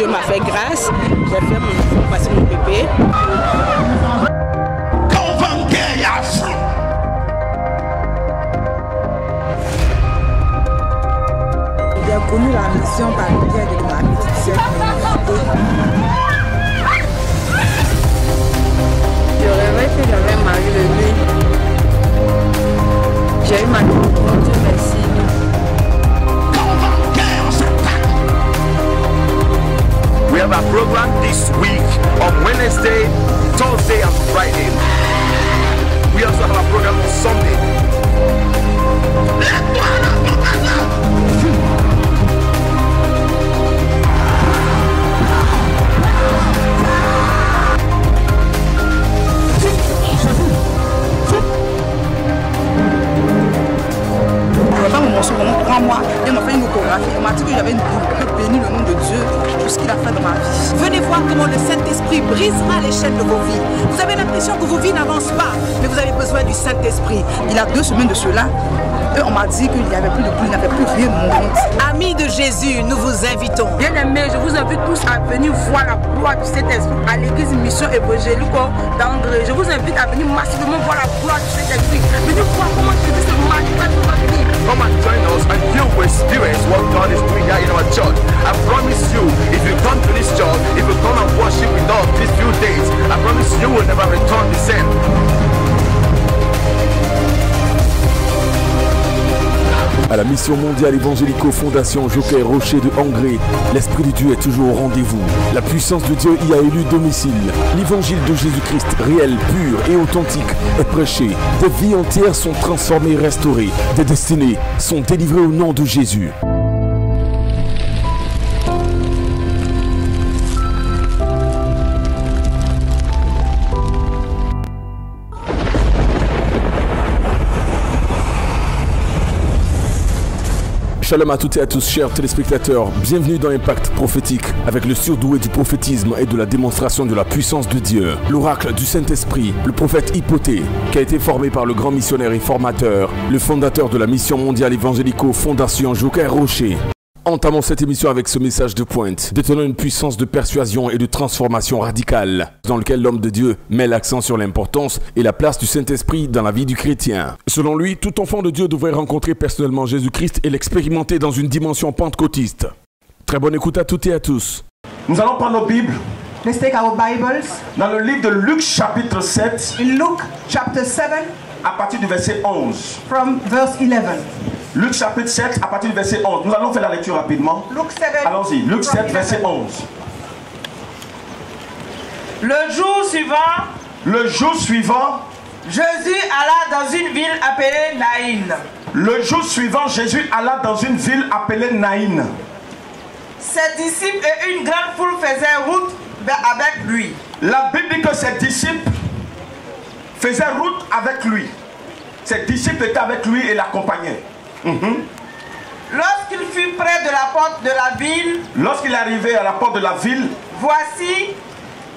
m'a fait grâce. J'ai fait passer mon bébé. J'ai connu la mission par le biais de ma petite sœur. Je rêvais que j'avais marié le nuit. J'ai eu ma demande, Dieu merci. We have a program this week on Wednesday, Thursday and Friday. We also have a program on Sunday. Moi, il m'a fait une échographie, il m'a dit que j'avais une boule. Je bénis le nom de Dieu pour ce qu'il a fait dans ma vie. Venez voir comment le Saint-Esprit brisera les chaînes de vos vies. Vous avez l'impression que vos vies n'avancent pas, mais vous avez besoin du Saint-Esprit. Il y a 2 semaines de cela, on m'a dit qu'il n'y avait plus de boule, il n'y avait plus rien de mon compte. Amis de Jésus, nous vous invitons. Bien-aimés, je vous invite tous à venir voir la gloire du Saint-Esprit à l'église Mission Évangélique d'André. Je vous invite à venir massivement voir la gloire du Saint-Esprit. Venez voir comment Jésus se manifeste dans votre vie. Come and join us and you will experience what God is doing here in our church. I promise you, if you come to this church, if you come and worship with us these few days, I promise you will never return the same. À la mission mondiale évangélico Fondation Joker Rocher de Hongrie, l'Esprit de Dieu est toujours au rendez-vous. La puissance de Dieu y a élu domicile. L'évangile de Jésus-Christ, réel, pur et authentique, est prêché. Des vies entières sont transformées et restaurées. Des destinées sont délivrées au nom de Jésus. Shalom à toutes et à tous, chers téléspectateurs. Bienvenue dans Impact Prophétique, avec le surdoué du prophétisme et de la démonstration de la puissance de Dieu. L'oracle du Saint-Esprit, le prophète Hypothée, qui a été formé par le grand missionnaire et formateur, le fondateur de la mission mondiale évangélico Fondation Joker Rocher. Entamons cette émission avec ce message de pointe, détenant une puissance de persuasion et de transformation radicale, dans lequel l'homme de Dieu met l'accent sur l'importance et la place du Saint-Esprit dans la vie du chrétien. Selon lui, tout enfant de Dieu devrait rencontrer personnellement Jésus-Christ et l'expérimenter dans une dimension pentecôtiste. Très bonne écoute à toutes et à tous. Nous allons prendre nos Bibles. Let's take our Bibles. Dans le livre de Luc chapitre 7. In Luke chapter 7. À partir du verset 11. From verse 11. Luc chapitre 7 à partir du verset 11. Nous allons faire la lecture rapidement. Allons-y. Luc 7 verset 11. Le jour suivant, Jésus alla dans une ville appelée Naïn. Le jour suivant, Jésus alla dans une ville appelée Naïn. Ses disciples et une grande foule faisaient route avec lui. La Bible dit que ses disciples faisaient route avec lui. Ses disciples étaient avec lui et l'accompagnaient. Lorsqu'il fut près de la porte de la ville, lorsqu'il est arrivé à la porte de la ville, voici,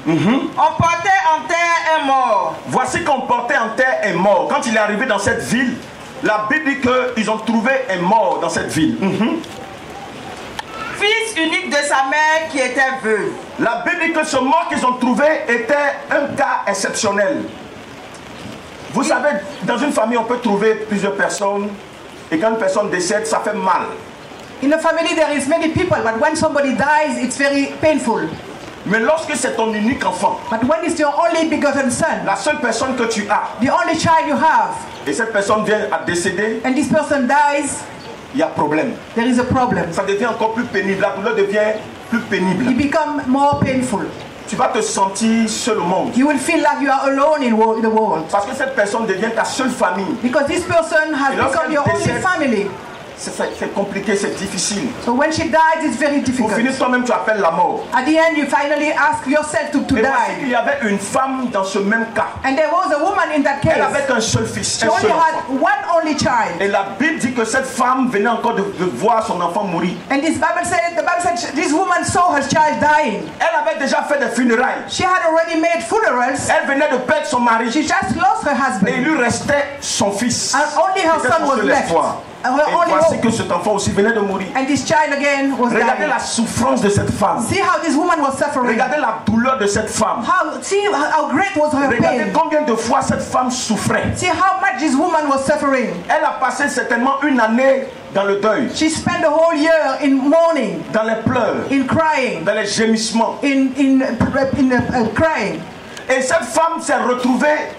on portait en terre un mort. Voici qu'on portait en terre un mort. Quand il est arrivé dans cette ville, la Bible dit qu'ils ont trouvé un mort dans cette ville. Fils unique de sa mère qui était veuve. La Bible dit que ce mort qu'ils ont trouvé était un cas exceptionnel. Vous savez, dans une famille, on peut trouver plusieurs personnes. Et quand une personne décède, ça fait mal. In a family there is many people, but when somebody dies, it's very painful. Mais lorsque c'est ton unique enfant, but when it's your only begotten son, la seule personne que tu as, the only child you have, et cette personne vient à décéder, and this person dies, il y a problème. There is a problem. Ça devient encore plus pénible. La douleur devient plus pénible. You become more painful. Tu vas te sentir seul au monde. You will feel like you are alone in the world. Parce que cette personne devient ta seule famille. Because this person has become your only family. C'est compliqué, c'est difficile. So when she dies, it's very difficult. Pour finir, toi-même, tu appelles la mort. At the end, you finally ask yourself to die. Il y avait une femme dans ce même cas. And there was a woman in that case. Elle avait qu'un seul fils. She only had one only child. Et la Bible dit que cette femme venait encore de voir son enfant mourir. And the Bible said this woman saw her child dying. Elle avait déjà fait des funérailles. She had already made funerals. Elle venait de perdre son mari. She just lost her husband. Et il lui restait son fils. And only her son was left. Her Et only voici hope. que cet enfant aussi venait de mourir. And this child again was Regardez dying. la souffrance de cette femme. See how this woman was suffering. Regardez la douleur de cette femme. See how great was her Regardez pain. combien de fois cette femme souffrait. See how much this woman was suffering. Elle a passé certainement une année dans le deuil, She spent the whole year in mourning, dans les pleurs, in crying, dans les gémissements. in crying. Et cette femme s'est retrouvée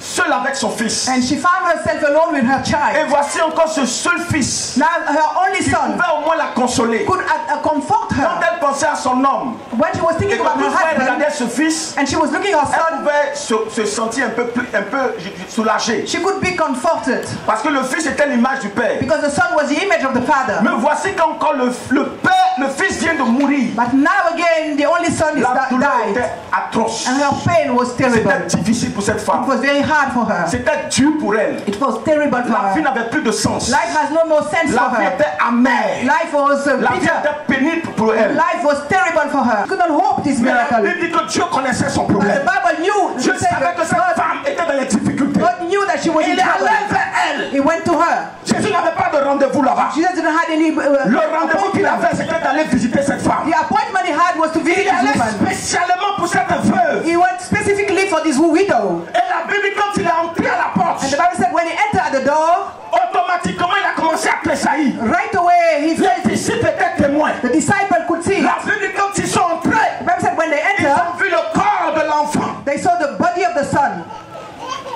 seule avec son fils. And she found herself alone with her Et child. voici encore ce seul fils Now her only qui son pouvait au moins la consoler. could comfort Quand her. elle pensait à son homme, When she was et thinking quand about her tout le monde husband, regardait ce fils, and she was looking at her elle son, pouvait se sentir un peu soulagée. she could be comforted Parce que le fils était l'image du père. because the son was the image of the father. Mais voici qu'encore le fils vient de mourir. But now again, the only son is La douleur died, était atroce. and her pain was terrible. C'était difficile pour cette It femme. was very hard for her. C'était dur pour elle. It was terrible for La vie her. n'avait plus de sens. Life has no more sense La for vie her. était amère. Life was La vie bitter. était pénible pour elle. Life was terrible for her. She could not hope this Mais la miracle. Bible dit que Dieu connaissait son But the problème. Bible knew, Dieu said savait que cette that femme était dans les difficultés. God knew that she was in Il est allé trouble. vers elle. He went to her. Jésus n'avait pas de rendez-vous là-bas. Jesus didn't have any Le rendez-vous qu'il appointment. avait, c'était d'aller visiter cette femme. The appointment he had was to visit Il this allait woman. spécialement pour cette veuve. He went specifically for this widow. Et la Bible, quand il est entré à la porte, And the Bible said when he entered at the door, automatiquement il a commencé à tressaillir. right away he felt Les disciples étaient témoins. the disciple could see. La Bible, quand ils sont entrés, The Bible said when they ils entered, ont vu le corps de l'enfant. they saw the body of the son.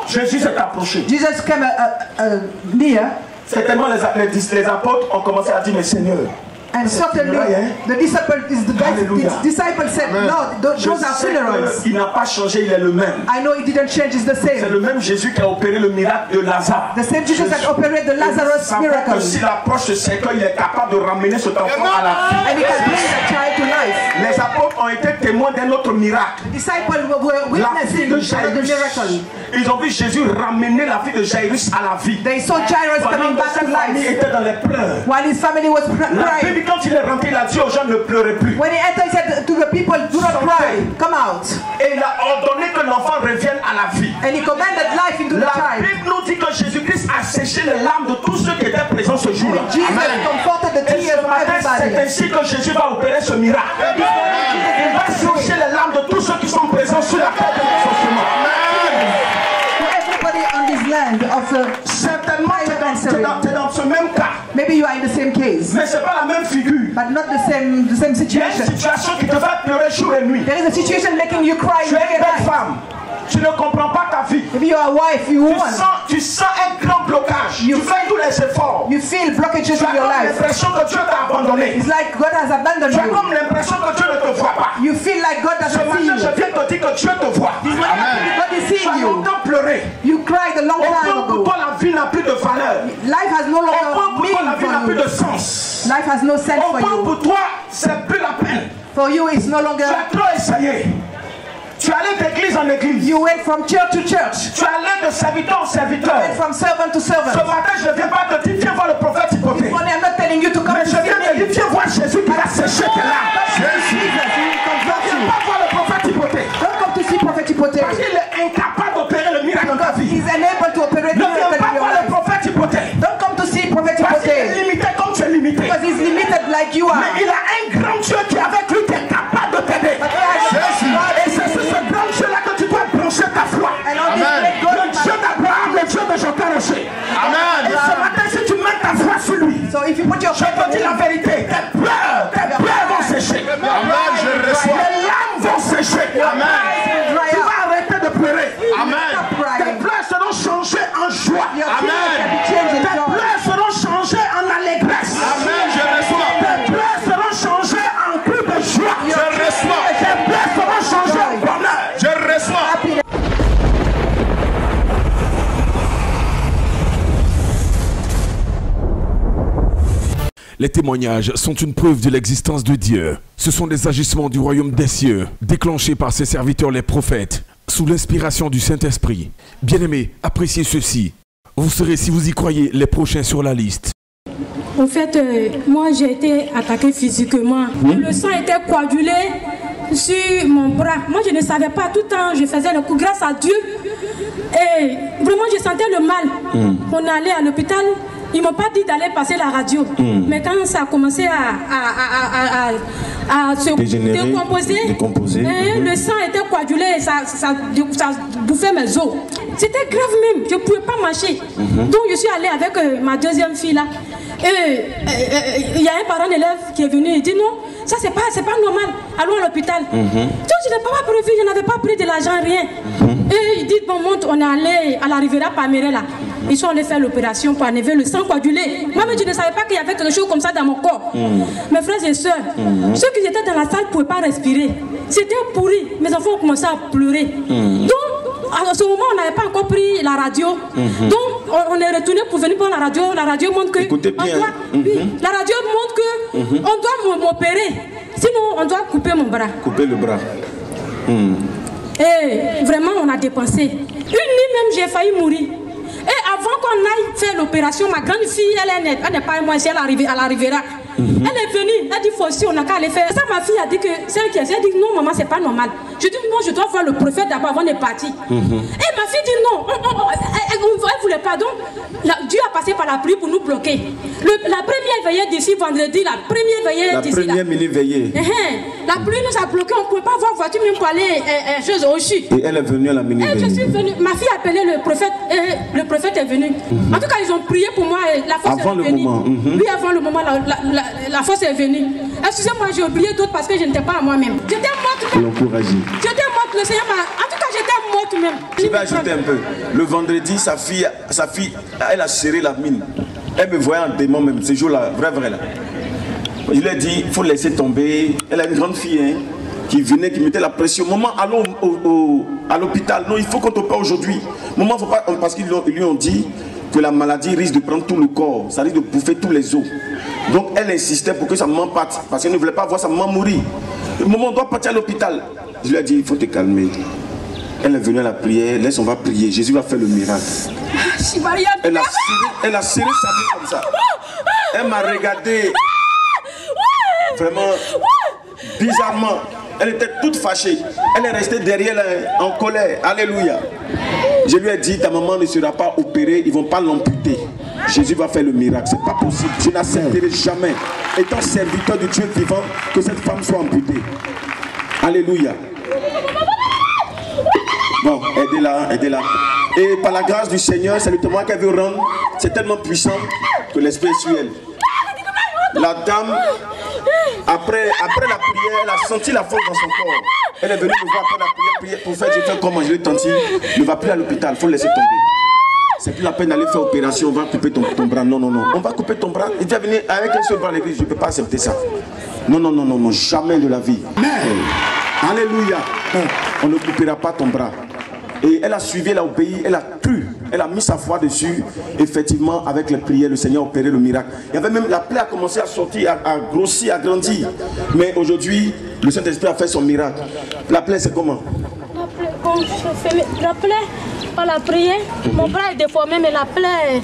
Jésus s'est approché. Jesus came near, Certainement les apôtres ont commencé à dire, mais Seigneur, and certainly the disciple said, no, je those are sais funerals. qu'il n'a pas changé, il est le même. I know it didn't change, it's the C'est same. le même Jésus qui a opéré le miracle de Lazare. The same Jesus that operated the Lazarus Que miracle. s'il approche ce cercueil, il est capable de ramener cet enfant à la vie. And he can bring the child to life. Les apôtres ont été témoins d'un autre miracle. The disciples were La fille witnessing de another Jairus. miracle. Ils ont vu Jésus ramener la fille de Jairus à la vie. They saw Jairus Pendant coming que back to cette famille life. était dans les pleurs. While his family was La crying. Bible, quand il est rentré, il a dit aux gens ne pleurez plus. When he entered, he said to the people, do not cry, come out. Et il a ordonné que l'enfant revienne à la vie. And he commanded life into the La child. Bible nous dit que Jésus-Christ a séché les larmes de tous ceux qui étaient présents ce jour-là. Jesus comforted the Et tears ce of matin, c'est everybody. ainsi que Jésus va opérer ce miracle. Il va sécher les larmes de tous ceux qui sont présents sur la terre de son chemin. To everybody on this land of Certainement, tu es dans ce même cas. maybe you are in the same case, Mais ce n'est pas la même figure. but not the same Il y a une situation. situation qui te fait pleurer jour et nuit. There is a situation making you cry Tu es day une and belle night. femme. Tu ne comprends pas ta vie. Maybe you are a wife, you woman. Tu sens un grand blocage. Tu fais tous les efforts. You feel blockages Tu as in your comme life. l'impression que Dieu t'a abandonné. It's like God has abandoned Tu as you. comme l'impression que Dieu ne te voit pas. You feel like God Ce doesn't see matin, you. je viens te dire que Dieu te voit. God is Tu seeing as you. longtemps pleuré. You cried a long Au time point pour ago. toi, la vie n'a plus de valeur. Life has no Au point longer pour toi, la meaning vie n'a for plus you. de sens. Life has no sense Au for point you. pour toi, c'est plus la peine. For you, it's no Tu longer. as trop essayé. Tu allais d'église en église. You went from church to church. Tu allais de serviteur en serviteur. Went from servant to Ce servant. matin, je ne viens pas te dire, viens voir le prophète hypothèque. Funny, I'm not telling you to come Mais to je see viens te dire, me. viens voir Jésus qui va sécher tes larmes. Jesus, he will convert Viens you. pas voir le prophète hypothèque. Don't come to see Prophet Parce Hypothèque. qu'il est incapable d'opérer le miracle dans ta vie. He's unable to operate Ne viens miracle pas in your voir le life. prophète hypothèque. Don't come to see Prophet Parce qu'il est Hypothèque. limité comme tu es limité. Because he's limited like you are. Mais il a un grand Dieu qui est avec lui, qui est capable de t'aider. Et c'est sur ce grand Dieu-là que tu dois brancher ta foi. And on this great God, Le Dieu d'Abraham, le Dieu de Jean Rocher. Et ce matin, si tu mets ta foi sur lui, so if you put your je faith te on dis la him, vérité, tes pleurs vont sécher. Amen, je reçois. Les larmes vont sécher. will dry Tu up. vas arrêter de pleurer. Amen. Stop Tes crying. pleurs seront changées en joie. Your Amen. tears can be changed in Tes joy. pleurs seront changées en allégresse. Amen, je reçois. Tes pleurs seront changées en cri de joie. Je reçois. Tes pleurs seront changées en bonheur. Je reçois. Les témoignages sont une preuve de l'existence de Dieu. Ce sont des agissements du royaume des cieux, déclenchés par ses serviteurs les prophètes, sous l'inspiration du Saint-Esprit. Bien-aimés, appréciez ceci. Vous serez, si vous y croyez, les prochains sur la liste. En fait, moi j'ai été attaquée physiquement. Le sang était coagulé sur mon bras. Moi je ne savais pas, tout le temps je faisais le coup grâce à Dieu. Et vraiment je sentais le mal. On allait à l'hôpital, ils ne m'ont pas dit d'aller passer la radio. Mais quand ça a commencé à se décomposer, le sang était coagulé, ça bouffait mes os. C'était grave même, je ne pouvais pas marcher. Donc je suis allée avec ma deuxième fille là. Et il y a un parent d'élève qui est venu et dit non, ça c'est pas normal, allons à l'hôpital. Donc je n'ai pas prévu, je n'avais pas pris de l'argent, rien. Et il dit bon, monte, on est allé à la Riviera Palmeraie là. Ils sont allés faire l'opération pour enlever le sang coagulé. Moi-même, je ne savais pas qu'il y avait quelque chose comme ça dans mon corps. Mes frères et sœurs, ceux qui étaient dans la salle ne pouvaient pas respirer. C'était pourri. Mes enfants ont commencé à pleurer. Donc, à ce moment, on n'avait pas encore pris la radio. Donc, on est retourné pour venir prendre la radio. La radio montre que... Écoutez bien. La radio montre que on doit m'opérer. Sinon, on doit couper mon bras. Couper le bras. Et vraiment, on a dépensé. Une nuit même, j'ai failli mourir. Et avant qu'on aille faire l'opération, ma grande fille, elle n'est pas moi, elle est à la Riviera. Elle est venue, elle dit faut aussi, on n'a qu'à aller faire. Ça, ma fille a dit que celle qui a dit non, maman, c'est pas normal. Je dis non, je dois voir le prophète d'abord avant de partir. Et ma fille dit non, elle voulait pas. Donc, Dieu a passé par la pluie pour nous bloquer. La première veillée d'ici, vendredi, la première veillée d'ici. La première mini-veillée. La pluie nous a bloqué, on ne pouvait pas avoir voiture même pour aller au chute. Et elle est venue à la mini-veillée. Je suis venue, ma fille a appelé le prophète, et le prophète est venu. En tout cas, ils ont prié pour moi, et la force avant est venue. Moment. Oui, avant le moment, la force est venue. Excusez-moi, j'ai oublié d'autres parce que je n'étais pas à moi-même. J'étais morte. J'étais morte, le Seigneur m'a... En tout cas, j'étais morte même. Je vais ajouter un peu. Le vendredi, sa fille, elle a serré la mine. Elle me voyait en démon même, ce jour-là, vrai là. Je lui ai dit, il faut laisser tomber. Elle a une grande fille, hein, qui venait, qui mettait la pression. Maman, allons à l'hôpital. Non, il faut qu'on t'opère aujourd'hui. Maman, faut pas, parce qu'ils lui ont dit que la maladie risque de prendre tout le corps. Ça risque de bouffer tous les os. Donc elle insistait pour que sa maman parte. Parce qu'elle ne voulait pas voir sa maman mourir. Maman, on doit partir à l'hôpital. Je lui ai dit, il faut te calmer. Elle est venue à la prière. Laisse, on va prier. Jésus va faire le miracle. Elle a serré sa main comme ça. Elle m'a regardé. Vraiment bizarrement. Elle était toute fâchée. Elle est restée derrière en colère. Alléluia. Je lui ai dit, ta maman ne sera pas opérée, ils ne vont pas l'amputer. Jésus va faire le miracle. C'est pas possible. Je n'accepterai jamais, étant serviteur du Dieu vivant, que cette femme soit amputée. Alléluia. Bon, aidez-la. Et par la grâce du Seigneur, c'est le témoin qu'elle veut rendre. C'est tellement puissant que l'esprit est sur elle. La dame, après la prière, elle a senti la force dans son corps. Elle est venue me voir après la prière pour faire, j'ai fait comment, je lui ai tenté, ne va plus à l'hôpital, il faut le laisser tomber. C'est plus la peine d'aller faire opération, on va couper ton bras. Non, on va couper ton bras. Il doit venir avec un seul bras à l'église, je ne peux pas accepter ça. Non, jamais de la vie. Mais, alléluia, on ne coupera pas ton bras. Et elle a suivi, elle a obéi, elle a cru, elle a mis sa foi dessus. Effectivement, avec les prières, le Seigneur a opéré le miracle. Il y avait même, la plaie a commencé à sortir, à grossir, à grandir. Mais aujourd'hui, le Saint-Esprit a fait son miracle. La plaie, c'est comment? La plaie, par la prière, mon bras est déformé, mais la plaie...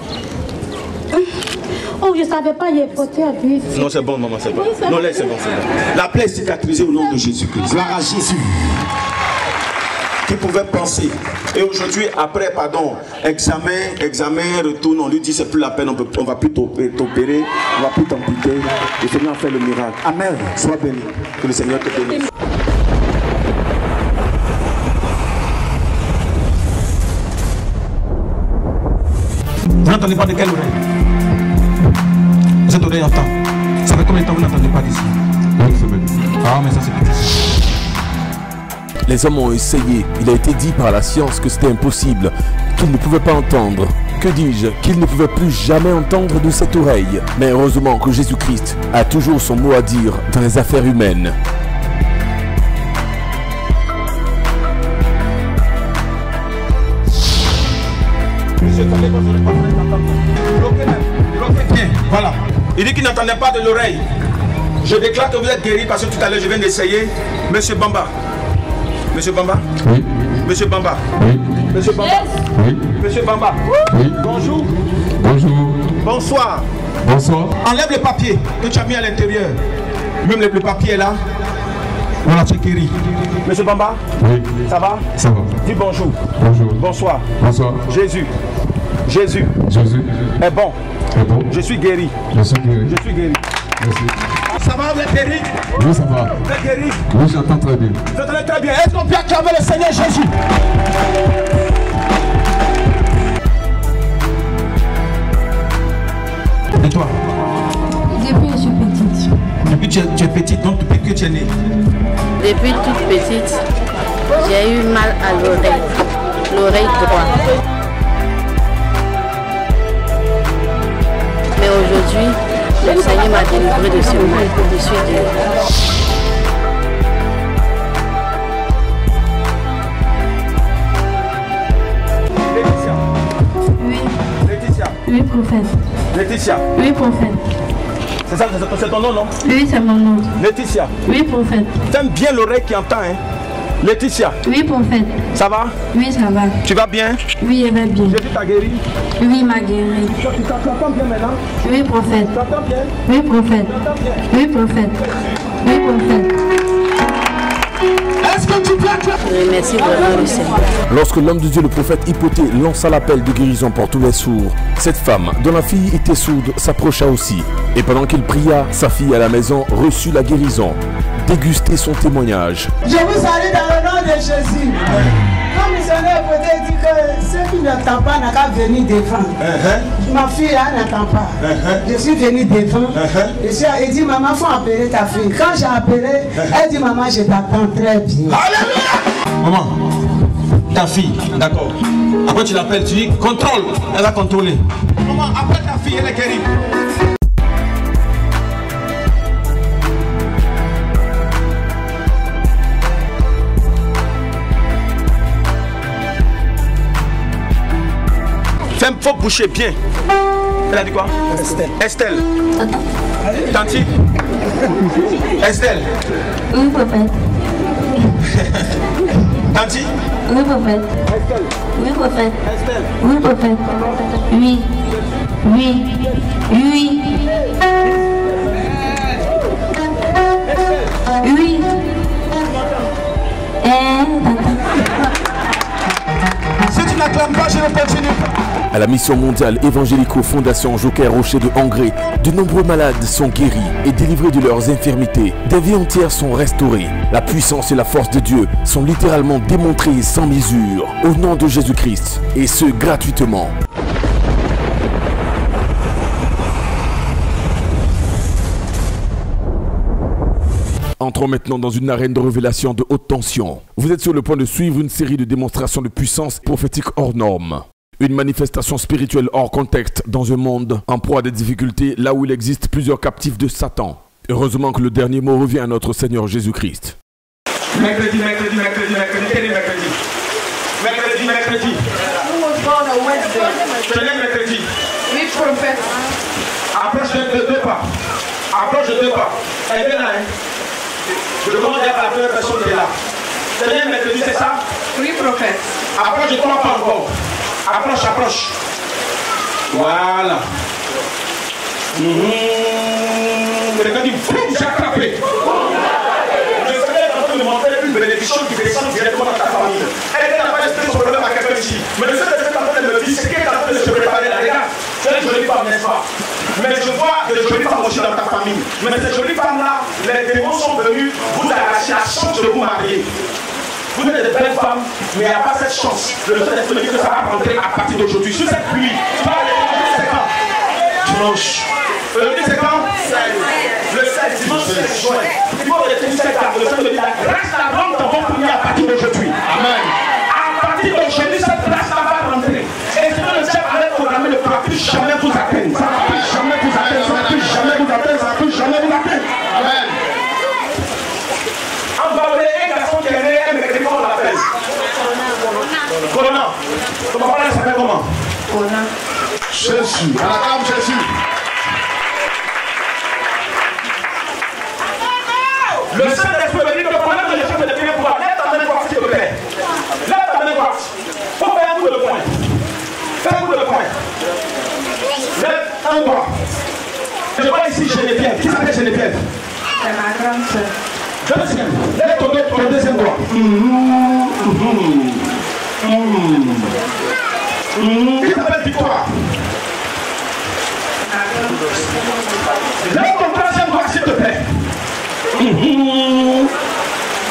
Oh, je ne savais pas, il est porté à lui. Non, c'est bon, maman, c'est bon. Non, là, c'est bon. La plaie est cicatrisée au nom de Jésus-Christ. Gloire à Jésus. Qui pouvait penser. Et aujourd'hui, après, examen, retourne, on lui dit c'est plus la peine, on ne va plus t'opérer, on ne va plus t'amputer. Le Seigneur a fait le miracle. Amen. Sois béni. Que le Seigneur te bénisse. Vous n'entendez pas de quelle oreille? Cette oreille entend. Ça fait combien de temps vous n'entendez pas d'ici? Ah, mais ça c'est petit. Les hommes ont essayé. Il a été dit par la science que c'était impossible, qu'ils ne pouvaient pas entendre. Que dis-je? Qu'ils ne pouvaient plus jamais entendre de cette oreille. Mais heureusement que Jésus-Christ a toujours son mot à dire dans les affaires humaines. Voilà. Il dit qu'il n'entendait pas de l'oreille. Je déclare que vous êtes guéri parce que tout à l'heure je viens d'essayer. Monsieur Bamba. Monsieur Bamba? Oui. Monsieur Bamba? Oui. Monsieur Bamba? Oui. Monsieur Bamba? Oui. Bonjour. Bonjour. Bonsoir. Bonsoir. Enlève le papier que tu as mis à l'intérieur. Même le papier est là. Voilà, tu es guéri. Monsieur Bamba? Oui. Ça va? Ça va. Dis bonjour. Bonjour. Bonsoir. Bonsoir. Jésus est bon. bon? Je suis guéri. Je suis guéri. Je suis guéri. Merci. Ça va, vous êtes guéri? Oui, ça va. Vous êtes guéri? Oui, j'entends très bien. Vous entendez très bien. Est-ce qu'on peut acclamer le Seigneur Jésus? Et toi? Depuis que je suis petite. Depuis que tu es petite, donc depuis que tu es née? Depuis toute petite, j'ai eu mal à l'oreille droite. Mais aujourd'hui, le Seigneur m'a délivré de ce mal. Je suis guérie. Oui, prophète. Laetitia. Oui, prophète. C'est ça, c'est ton nom, non? Oui, c'est mon nom. Laetitia. Oui, prophète. T'aimes bien l'oreille qui entend, hein? Laetitia. Oui, prophète. Ça va? Oui, ça va. Tu vas bien? Oui, je vais bien. Jésus t'a guéri? Oui, il m'a guéri. Tu entends bien maintenant? Oui, prophète. Tu entends bien? Oui, prophète. Oui, prophète. Oui, prophète. Est-ce que tu peux Je remercie vraiment le Seigneur. Lorsque l'homme de Dieu, le prophète Hypothée, lança l'appel de guérison pour tous les sourds, cette femme, dont la fille était sourde, s'approcha aussi. Et pendant qu'il pria, sa fille à la maison reçut la guérison. Dégustez son témoignage. Je vous salue dans le nom de Jésus. Comme le missionnaire Hypothée dit que ceux qui n'entendent pas n'ont qu'à venir défendre. Ma fille là n'entend pas. Je suis venu défendre. Elle dit maman, il faut appeler ta fille. Quand j'ai appelé, elle dit maman, je t'attends très bien. Alléluia! Maman, ta fille, d'accord. Après tu l'appelles, tu dis contrôle, elle va contrôler. Maman, après ta fille, elle est guérie. Femme, faut boucher bien. Elle a dit quoi? Estelle. Estelle. Tanti. Estelle. Oui, prophète. Tanti. Oui, prophète. Estelle. Oui, prophète. Estelle. Oui, prophète. Oui. Oui. Oui. Oui. Si tu n'acclames pas, je ne continue pas. À la mission mondiale évangélico-fondation Joker Rocher de Hongrie, de nombreux malades sont guéris et délivrés de leurs infirmités. Des vies entières sont restaurées. La puissance et la force de Dieu sont littéralement démontrées sans mesure au nom de Jésus-Christ, et ce gratuitement. Entrons maintenant dans une arène de révélation de haute tension. Vous êtes sur le point de suivre une série de démonstrations de puissance prophétique hors norme. Une manifestation spirituelle hors contexte dans un monde en proie à des difficultés là où il existe plusieurs captifs de Satan. Heureusement que le dernier mot revient à notre Seigneur Jésus-Christ. Mercredi. Quel est mercredi? Mercredi. Quel est mercredi? Oui, prophète. Approche de deux pas. Elle est là, hein? Je commence à la première personne qui est là. Quel est mercredi, c'est ça? Oui, prophète. Approche de trois pas encore. Approche. Voilà. Quelqu'un dit, j'ai attrapé. Le Seigneur est en train de montrer une bénédiction qui descend directement dans ta famille. Elle n'a pas d'esprit de problème à quelqu'un ici. Mais le Seigneur est en train de me dire, c'est qu'elle est en train de se préparer là. Regarde, c'est une jolie femme, n'est-ce pas? Mais je vois de jolies femmes aussi dans ta famille. Mais ces jolies femmes-là, les démons sont venus vous arracher la chance de vous marier. Vous êtes des belles femmes, mais il n'y a pas cette chance. Le Seigneur me dit que ça va rentrer à partir d'aujourd'hui. Sur cette pluie, c'est quand? Dimanche. Le lundi, c'est quand? Le 16, dimanche, c'est juin. Il faut retenir cette date. Le Seigneur me dit la grâce la vente va venir à partir d'aujourd'hui. Amen. À partir d'aujourd'hui, cette grâce va rentrer. Et ce que le ciel allait programmer ne pourra plus jamais vous atteindre. Ça ne va plus jamais vous atteindre. Ça ne va plus jamais vous atteindre. Ça ne va plus jamais vous atteindre. Amen. On va appeler un garçon qui est né, un mercredi, comment on l'appelle? Corona. Ton papa là s'appelle comment? Corona. Jésus. À la gamme Jésus. Le Saint-Esprit me dit que pendant que je fais de bien pouvoir, lève ta main droite s'il te plaît. Lève ta main droite. Faut faire un coup de poing. Fais un coup de poing. Lève un doigt. Je vois ici Geneviève. Qui s'appelle Geneviève? C'est ma grande soeur. Deuxième. Lève ton deuxième doigt. Qui s'appelle Victoire?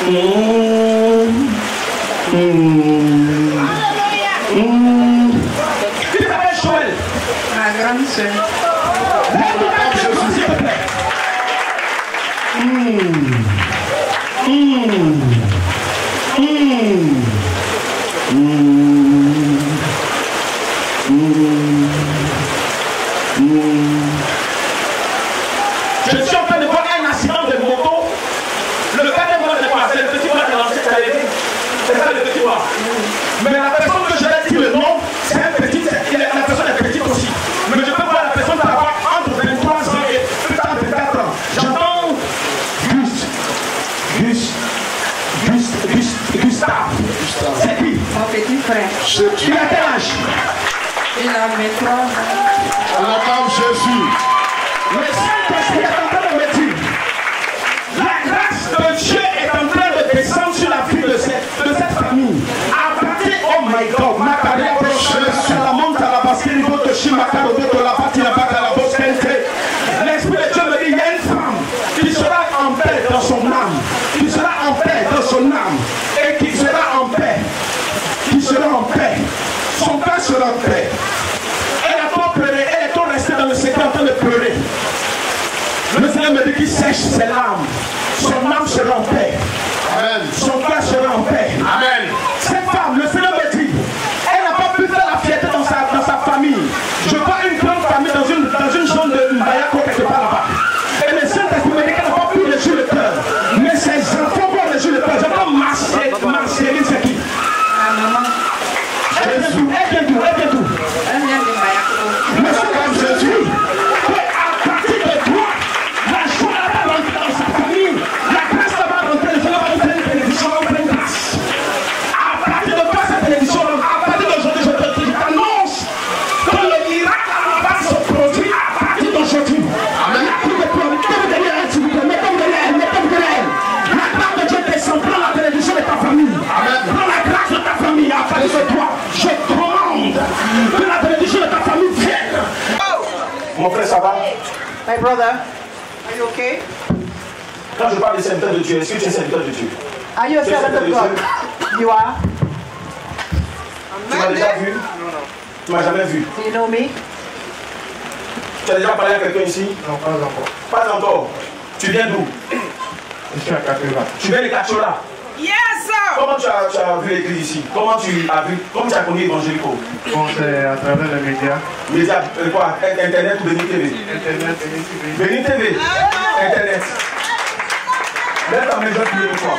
Qui s'appelle Joël? Ma grande soeur. S'il te plaît. Je suis en train de voir un accident de moto. Le gars de moi, c'est le petit noir qui a lancé sa levée. C'est ça le petit noir. Mais la personne que je vais dire le nom, c'est un petit, la personne est petite aussi. Mais je peux voir la personne avoir entre 23 ans et peut-être 24 ans. J'entends Gustave. C'est qui? Mon petit frère. Il a quel âge? Il a 23 ans. On acclame Jésus. Le Saint-Esprit est en train de me dire, la grâce de Dieu est en train de descendre sur la vie de cette famille. À partir, oh my God, ma carrière, la monte à la basket, il faut te chier ma carte, de la partie, la bague à la bosse, l'Esprit de Dieu me dit, il y a une femme qui sera en paix dans son âme, qui sera en paix dans son âme, et qui sera en paix, son cœur sera en paix. Elle a pas pleuré, elle est restée dans le secret en train de pleurer. Le Seigneur me dit qu'il sèche ses larmes. Son âme sera en paix. Amen. Son cœur sera en paix. Amen. Cette femme, le Seigneur me dit, elle n'a pas pu faire la fierté dans sa famille. Je vois une grande famille dans une zone de Mbayako quelque part là-bas. Et le Saint-Esprit me dit qu'elle n'a pas pu réjouir le cœur. Mais ses enfants vont réjouir le cœur. J'entends Marcéline, c'est qui? Ma maman. Elle vient d'où? Elle vient de Mbayako. Mais c'est comme Jésus. À partir de toi, la joie va rentrer dans sa famille. La grâce va rentrer. Le Seigneur va vous faire une bénédiction, va vous faire une grâce. À partir de toi, cette bénédiction, à partir d'aujourd'hui, je t'annonce que le miracle va se produire à partir d'aujourd'hui. Amen. La pluie de toi, mettez-vous derrière elle, s'il vous plaît. Mettez-vous derrière elle, mettez-vous derrière elle. La grâce de Dieu descend. Prends la bénédiction de ta famille. Amen. Prends la grâce de ta famille à partir de toi. Je commande que la bénédiction de ta famille vienne. Mon frère, ça va? My brother, are you okay? Quand je parle de serviteur de Dieu, est-ce que tu es serviteur de Dieu? Are you a servant of God? You are? Tu m'as déjà vu? Non. Tu m'as jamais vu? Do you know me? Tu as déjà parlé à quelqu'un ici? Non, pas encore. Pas encore. Tu viens d'où? Je suis à Kachola. Tu viens de Kachola? Yes, sir! Comment tu as vu l'église ici? Comment tu as connu Évangélico? Bon, c'est à travers les médias. Médias, quoi? Internet ou Béni TV? Internet, Béni TV? Internet. Lève ta main, je vais prier pour toi.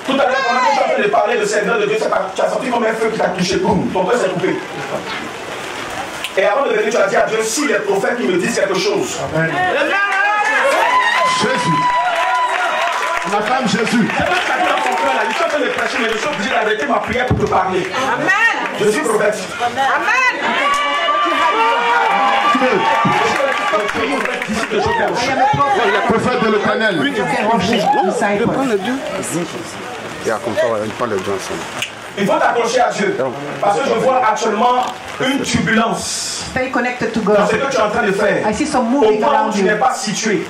Tout à l'heure, pendant que tu es en train de parler de Seigneur de Dieu, tu as senti comme un feu qui t'a touché, boum, ton cœur s'est coupé. Et avant de venir, tu as dit à Dieu, si les prophètes qui me disent quelque chose. Amen. Jésus. On acclame Jésus. C'est pas que tu as dit dans ton cœur là, je suis en train de prêcher, mais je suis obligé d'arrêter ma prière pour te parler. Amen. Je suis prophète. Amen. Prophète de l'Éternel. Il faut t'accrocher à Dieu. Parce que je vois actuellement une turbulence. Stay connected to Dans God. ce que tu es en train de faire. I see some Au moving point où around tu you. n'es pas situé.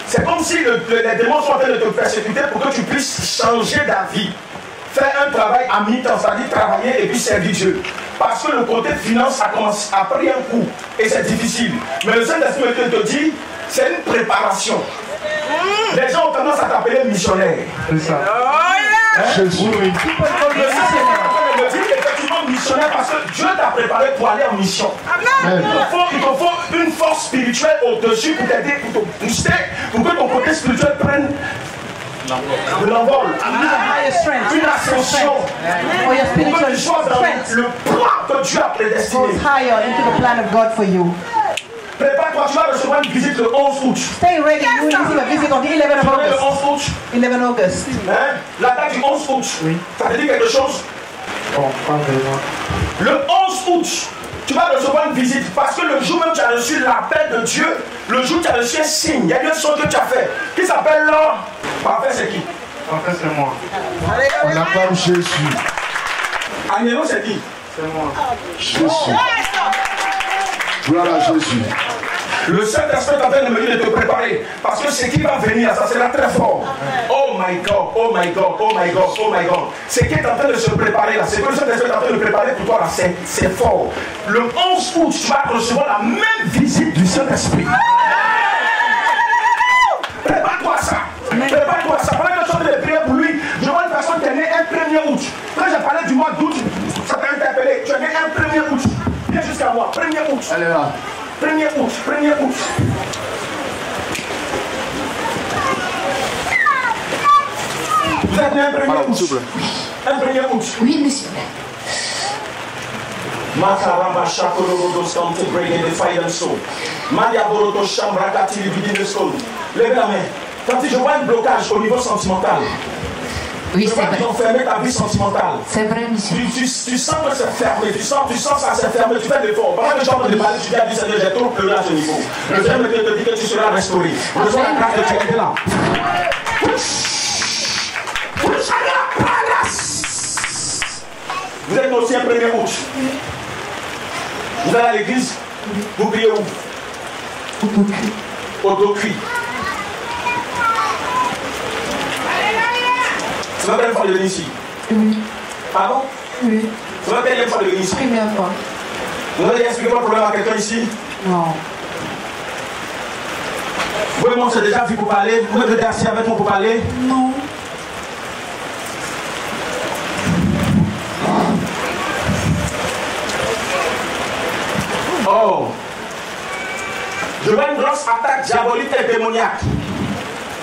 C'est comme si les démons sont en train de te persécuter pour que tu puisses changer d'avis. Faire un travail à mi-temps, c'est-à-dire travailler et puis servir Dieu. Parce que le côté finance a pris un coup et c'est difficile. Mais le Saint-Esprit te dit, c'est une préparation. Les gens ont tendance à t'appeler missionnaire. C'est ça. Jésus. Le Saint-Esprit est en train de me dire effectivement missionnaire parce que Dieu t'a préparé pour aller en mission. Il te faut une force spirituelle au-dessus pour t'aider, pour te booster, pour que ton côté spirituel prenne de l'envol. Une ascension. Or your Pour que spiritual tu sois dans strength le plan que Dieu a prédestiné. goes higher into the plan of God for you. Prépare-toi, tu vas recevoir une visite le 11 août. Stay ready. You will receive a visit on the 11th of Le August. 11 août. 11 August. Hein? La date du 11 août. Ça te dit quelque chose? Bon, pas vraiment. Le 11 août, tu vas recevoir une visite parce que le jour même tu as reçu l'appel de Dieu, le jour où tu as reçu un signe, il y a une chose que tu as fait qui s'appelle l'or. Parfait, c'est qui? Parfait, c'est moi. On acclame Jésus. Agnello, c'est qui? C'est moi. Jésus. Gloire à Jésus. Le Saint-Esprit est en train de me dire de te préparer. Parce que ce qui va venir, ça sera très fort. Oh my God, oh my God, oh my God, oh my God. Ce qui est en train de se préparer là, c'est que le Saint-Esprit est en train de préparer pour toi là, c'est fort. Le 11 août, tu vas recevoir la même visite du Saint-Esprit. Prépare-toi à ça. Prépare-toi à ça. Pendant que je suis en train de prier pour lui, je vois une personne qui est née un 1er août. Quand j'ai parlé du mois d'août, ça t'a interpellé. Tu es né un 1er août. Viens jusqu'à moi. 1er août. Elle est là. 1er août. 1er août. Vous êtes né un 1er août. Un 1er août. Oui, monsieur. Makaramba Shakorodo Stamp to bring in the fire and soul. Madiaboroto Shambrakati Libidine Soul. Lève la main. Quand je vois un blocage au niveau sentimental, oui, je vois qu'ils ont fermé ta vie sentimentale. C'est vrai, monsieur. Tu sens que c'est fermé, tu sens ça c'est fermé, tu fais l'effort. Pendant que je suis en train de parler, tu dis à Dieu, Seigneur, j'ai trop pleuré à ce niveau. Le Seigneur te dit que tu seras restauré. Reçois la grâce de Dieu qui est là. Vous êtes aussi un 1er août. Vous allez à l'église, vous priez où? Au Docuit. C'est la première fois de venir ici? Oui. Pardon? Oui. C'est la première fois de venir ici? Première fois. Vous avez expliqué votre problème à quelqu'un ici? Non. Vous et moi, on s'est déjà vu pour parler? Vous êtes assis avec moi pour parler? Non. Oh! Je vois une grosse attaque diabolique et démoniaque.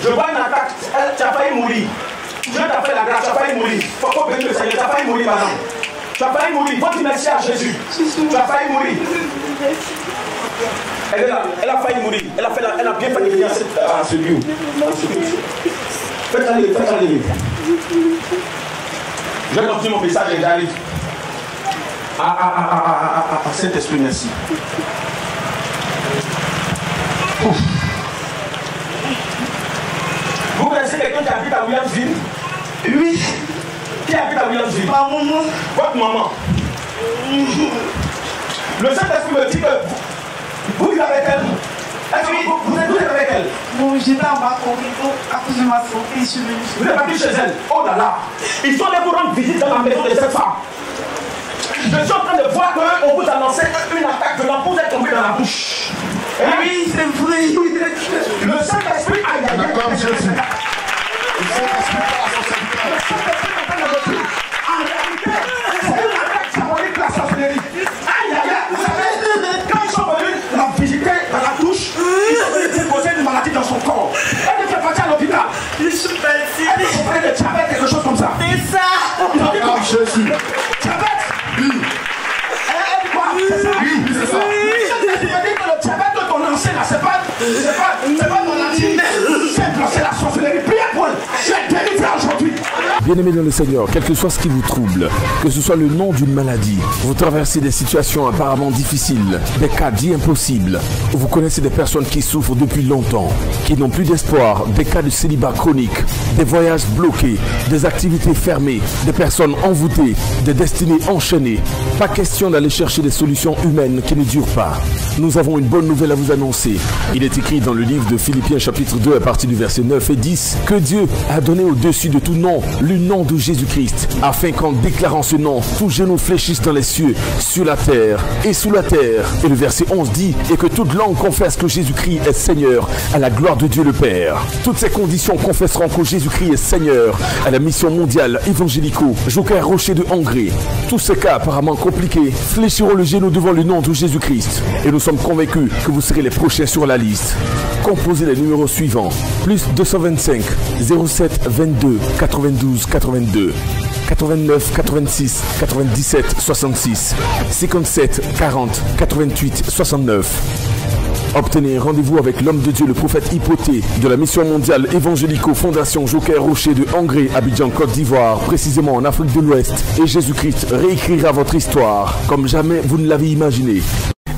Je vois une attaque, tu as failli mourir. Dieu t'a fait la grâce, tu as failli mourir. Faut pas bénir le Seigneur, tu as failli mourir madame. Tu as failli mourir, faut dire merci à Jésus. Tu as failli mourir. Elle est là, elle a failli mourir. Elle a bien failli venir à ce lieu. Faites aller, faites aller. Je vais continuer mon message et j'arrive. Saint-Esprit, merci. Ouf. Vous connaissez quelqu'un qui habite à Williamsville? Oui. Qui habite à Williamsville? Ma maman. Votre maman. Le Saint-Esprit me dit que vous vivez avec elle. Est-ce que vous êtes avec elle? Bon, j'étais en bas à cause de ma santé, je suis venue. Vous êtes parti chez elle? Oh là là. Ils sont allés vous rendre visite dans la maison de cette femme. Je suis en train de voir qu'on vous a lancé une attaque de l'ampoule est tombée dans la bouche. Oui, c'est vrai. Le Saint-Esprit a gagné. Comme Jésus. Le Saint-Esprit a son serviteur. En réalité, c'est une attaque diabolique la sorcellerie. Aïe, aïe, aïe. Vous savez, quand ils sont venus la visiter dans la douche, ils sont venus déposer une maladie dans son corps. Elle était partie à l'hôpital. Je suis partie. Elle souffrait de diabète, quelque chose comme ça. C'est ça. Ils ont dit Comme Jésus. diabète. Oui. Elle quoi? C'est ça? Oui, c'est ça. Je me dis que le diabète de ton ancien là, c'est pas mon ancien. C'est la sorcellerie. Priez pour elle. Je vais délivrer aujourd'hui. Bien-aimés dans le Seigneur, quel que soit ce qui vous trouble, que ce soit le nom d'une maladie, vous traversez des situations apparemment difficiles, des cas dits impossibles, vous connaissez des personnes qui souffrent depuis longtemps, qui n'ont plus d'espoir, des cas de célibat chronique, des voyages bloqués, des activités fermées, des personnes envoûtées, des destinées enchaînées. Pas question d'aller chercher des solutions humaines qui ne durent pas. Nous avons une bonne nouvelle à vous annoncer. Il est écrit dans le livre de Philippiens chapitre 2 à partir du verset 9 et 10 que Dieu a donné au-dessus de tout nom le nom de Jésus-Christ, afin qu'en déclarant ce nom, tout genou fléchisse dans les cieux, sur la terre et sous la terre. Et le verset 11 dit, et que toute langue confesse que Jésus-Christ est Seigneur, à la gloire de Dieu le Père. Toutes ces conditions confesseront que Jésus-Christ est Seigneur, à la mission mondiale évangélico, Joker Rocher de Hongrie. Tous ces cas apparemment compliqués fléchiront le genou devant le nom de Jésus-Christ. Et nous sommes convaincus que vous serez les prochains sur la liste. Composez les numéros suivants, plus 225 07 22 92 82 89 86 97 66 57 40 88 69. Obtenez rendez-vous avec l'homme de Dieu, le prophète Hypoté, de la mission mondiale évangélico Fondation Joker Rocher de Hongrie, Abidjan, Côte d'Ivoire, précisément en Afrique de l'Ouest. Et Jésus-Christ réécrira votre histoire comme jamais vous ne l'avez imaginé.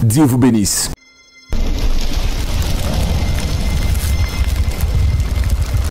Dieu vous bénisse.